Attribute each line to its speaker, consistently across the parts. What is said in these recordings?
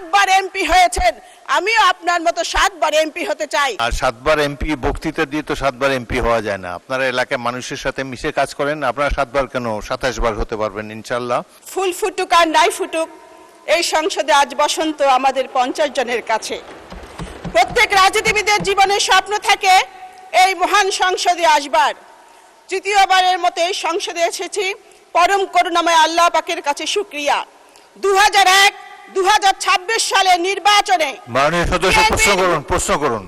Speaker 1: 7বার MP হয়েছেন, আমিও আপনার মতো 7বার এমপি হতে চাই।
Speaker 2: আর 7বার এমপি বক্তৃতা দিয়ে তো 7বার এমপি হওয়া যায় না। আপনারা এলাকার মানুষের সাথে মিশে কাজ করেন, আপনারা 7বার কেন 27 বার হতে পারবেন ইনশাল্লাহ।
Speaker 1: ফুল ফুটুক আর নাই ফুটুক, এই সংসদে আজ বসন্ত আমাদের 50 জনের কাছে। প্রত্যেক রাজনীতিবিদের জীবনে স্বপ্ন থাকে এই মহান সংসদে আসবার। তৃতীয়বারের মতো এই সংসদে এসেছি, পরম করুণাময় আল্লাহ পাকের কাছে শুকরিয়া। 2001-2026 সালে নির্বাচনে
Speaker 2: মাননীয় সদস্য প্রশ্ন করুন।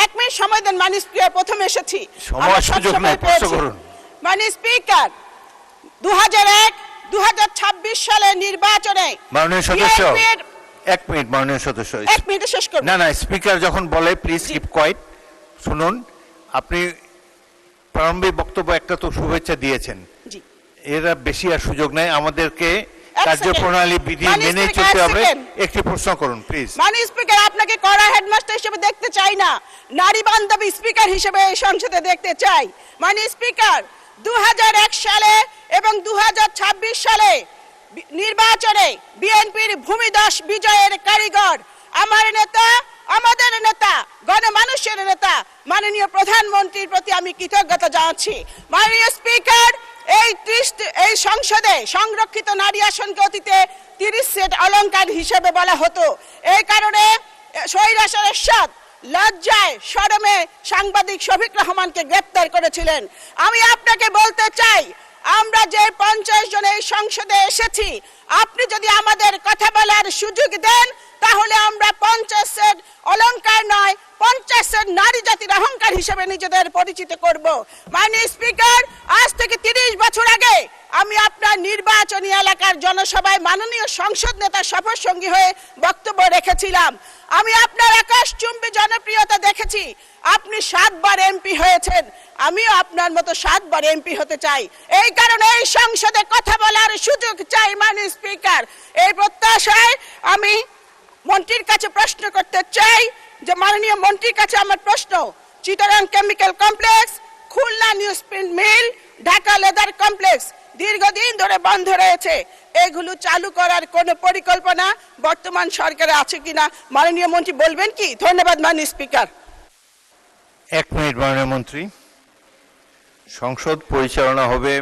Speaker 1: 1 মিনিট সময় দেন মাননীয় স্পিকার, প্রথম এসেছি,
Speaker 2: সময় সুযোগ নেই, প্রশ্ন করুন।
Speaker 1: মাননীয় স্পিকার, 2001-2026 সালে নির্বাচনে
Speaker 2: মাননীয় সদস্য 1 মিনিট, মাননীয় সদস্য
Speaker 1: 1 মিনিটে শেষ করুন।
Speaker 2: না, স্পিকার যখন বলে প্লিজ কিপ কোয়াইট। শুনুন, আপনি প্রারম্ভিক বক্তব্য একটা তো শুভেচ্ছা দিয়েছেন, এরা বেশি আর সুযোগ নেই, আমাদেরকে কার্যপ্রণালী বিধি মেনে চলতে হবে। একটি প্রশ্ন করুন প্লিজ।
Speaker 1: মাননীয় স্পিকার, আপনাকে কড়া হেডমাস্টার হিসেবে দেখতে চাই না, নারী বান্ধবী স্পিকার হিসেবে এই সংসদে দেখতে চাই। মাননীয় স্পিকার, 2001 সালে এবং 2026 সালে নির্বাচনে বিএনপির ভূমিদশ বিজয়ের কারিগর আমার নেতা, আমাদের নেতা, গণমানুষের নেতা মাননীয় প্রধানমন্ত্রীর প্রতি আমি কৃতজ্ঞতা জানাচ্ছি। মাননীয় স্পিকার, এই সংসদে সংরক্ষিত নারী আসনকে অতীতে 30 সেট অলংকার হিসেবে বলা হতো। এই কারণে স্বৈরাচার এরশাদ লজ্জায় শরমে সাংবাদিক শফিক রহমানকে গ্রেপ্তার করেছিলেন। আমি আপনাকে বলতে চাই, আমরা যে 50 জন এই সংসদে এসেছি, আপনি যদি আমাদের কথা বলার সুযোগ দেন তাহলে আমরা 50 সেট অলংকার নয়, 50 সেট নারী জাতির অহংকার হিসেবে নিজেদের পরিচিত করব। মাননীয় স্পিকার, আজ থেকে 30 বছর আগে আমি আপনার নির্বাচনী এলাকার জনসভায় মাননীয় সংসদ নেতার শপথ সঙ্গী হয়ে বক্তব্য রেখেছিলাম। আমি আপনার আকাশচুম্বী জনপ্রিয়তা দেখেছি। আপনি 7বার এমপি হয়েছেন, আমিও আপনার মতো 7বার এমপি হতে চাই। এই কারণে এই সংসদে কথা বলার সুযোগ চাই। মাননীয় স্পিকার, এই প্রত্যাশায় আমি মন্ত্রীর কাছে প্রশ্ন করতে চাই যে মাননীয় মন্ত্রীর কাছে আমার প্রশ্ন, Chittagong chemical complex, Khulna news print mill, Dhaka leather complex দীর্ঘদিন ধরে বন্ধ রয়েছে, এগুলো চালু করার কোনো পরিকল্পনা বর্তমান সরকারে আছে কিনা মাননীয় মন্ত্রী বলবেন কি? ধন্যবাদ মাননীয় স্পিকার।
Speaker 2: 1 মিনিট মাননীয় মন্ত্রী। সংসদ পরিচালনা হবে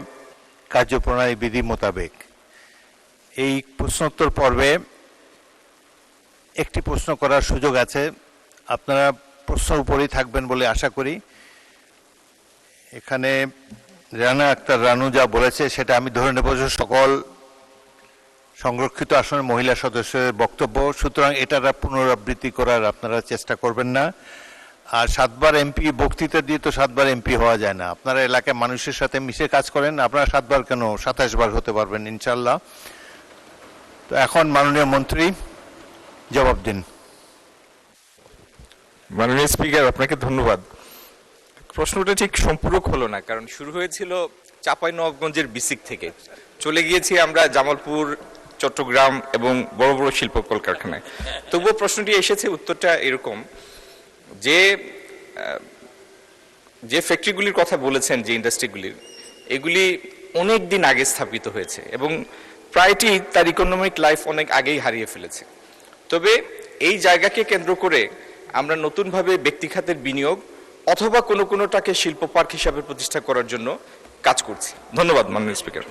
Speaker 2: কার্যপ্রণালী বিধি মোতাবেক। এই প্রশ্নোত্তর পর্বে একটি প্রশ্ন করার সুযোগ আছে, আপনারা প্রশ্নের উপরেই থাকবেন বলে আশা করি। এখানে রানা আক্তার রানু যা বলেছে সেটা আমি ধরে নেব যে সকল সংরক্ষিত আসনের মহিলা সদস্যের বক্তব্য, সুতরাং এটার পুনরাবৃত্তি করার আপনারা চেষ্টা করবেন না। আর 7বার এমপি বক্তৃতা দিয়ে তো 7বার এমপি হওয়া যায় না। আপনারা এলাকার মানুষের সাথে মিশে কাজ করেন, আপনারা 7বার কেন 27 বার হতে পারবেন ইনশাল্লাহ। তো এখন মাননীয় মন্ত্রী জবাব দিন।
Speaker 3: মাননীয় স্পিকার, আপনাকে ধন্যবাদ। প্রশ্নটা ঠিক সম্পূরক হলো না, কারণ শুরু হয়েছিল চাঁপাইনবাবগঞ্জের বিসিক থেকে, চলে গিয়েছি আমরা জামালপুর, চট্টগ্রাম এবং বড় বড় শিল্প কলকারখানায়। তবুও প্রশ্নটি এসেছে, উত্তরটা এরকম যে যে ফ্যাক্টরিগুলির কথা বলেছেন, যে ইন্ডাস্ট্রিগুলির, এগুলি অনেক দিন আগে স্থাপিত হয়েছে এবং প্রায়টি তার ইকোনমিক লাইফ অনেক আগেই হারিয়ে ফেলেছে। তবে এই জায়গাকে কেন্দ্র করে আমরা নতুনভাবে ব্যক্তি খাতের বিনিয়োগ অথবা কোনোটাকে শিল্প পার্ক হিসাবে প্রতিষ্ঠা করার জন্য কাজ করছি। ধন্যবাদ মাননীয় স্পিকার।